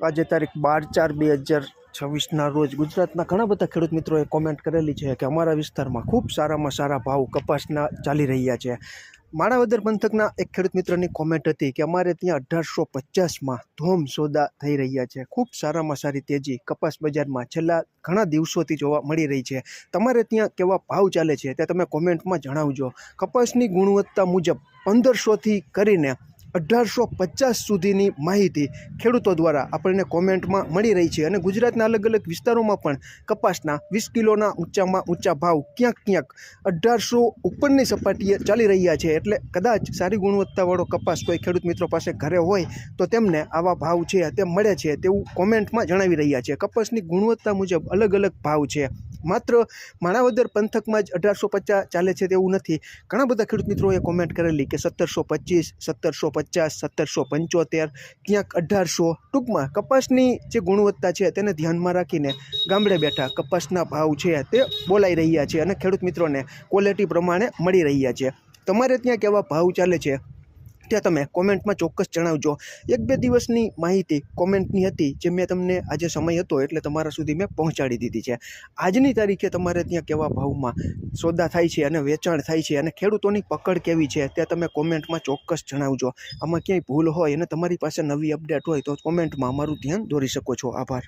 આજે તારીખ 12/4/2026 રોજ ગુજરાતના ઘણા બધા ખેડૂત મિત્રોએ કોમેન્ટ કરેલી છે કે અમારા વિસ્તારમાં ખૂબ સારામાં સારા ભાવ કપાસના ચાલી રહ્યા છે. માણાવદર પંથકના એક ખેડૂત મિત્રની કોમેન્ટ હતી કે અમારે ત્યાં 1850માં ધોમ સોદા થઈ રહ્યા છે. ખૂબ સારામાં સારી તેજી કપાસ બજારમાં છેલ્લા ઘણા દિવસોથી જોવા મળી રહી છે. તમારે ત્યાં કેવા ભાવ ચાલે છે તે તમે કોમેન્ટમાં જણાવજો. કપાસની ગુણવત્તા મુજબ 1500થી કરીને 1850 સુધીની માહિતી ખેડૂતો દ્વારા આપણને કોમેન્ટમાં મળી રહી છે. અને ગુજરાતના અલગ અલગ વિસ્તારોમાં પણ કપાસના 20 કિલોના ઊંચામાં ઊંચા ભાવ ક્યાંક 1800 ઉપરની સપાટીએ ચાલી રહ્યા છે. એટલે કદાચ સારી ગુણવત્તાવાળો કપાસ કોઈ ખેડૂત મિત્રો પાસે ઘરે હોય તો તેમને આવા ભાવ છે તે મળે છે તેવું કોમેન્ટમાં જણાવી રહ્યા છે. કપાસની ગુણવત્તા મુજબ અલગ અલગ ભાવ છે. માત્ર માણાવદર પંથકમાં જ 1850 ચાલે છે તેવું નથી. ઘણા બધા ખેડૂત મિત્રોએ કોમેન્ટ કરેલી કે 1725, 1750, 1775, ક્યાંક 1800. ટૂંકમાં કપાસની જે ગુણવત્તા છે તેને ધ્યાનમાં રાખીને ગામડે બેઠા કપાસના ભાવ છે તે બોલાઈ રહ્યા છે અને ખેડૂત મિત્રોને ક્વોલિટી પ્રમાણે મળી રહ્યા છે. તમારે ત્યાં કેવા ભાવ ચાલે છે તે તમે કોમેન્ટમાં ચોક્કસ જણાવજો. 1-2 દિવસની માહિતી કોમેન્ટની હતી જે મેં તમને આજે સમય હતો એટલે તમારા સુધી મેં પહોંચાડી દીધી છે. આજની તારીખે તમારે ત્યાં કેવા ભાવમાં સોદા થાય છે અને વેચાણ થાય છે અને ખેડૂતોની પકડ કેવી છે તે તમે કોમેન્ટમાં ચોક્કસ જણાવજો. આમાં ક્યાંય ભૂલ હોય અને તમારી પાસે નવી અપડેટ હોય તો કોમેન્ટમાં અમારું ધ્યાન દોરી શકો છો. આભાર.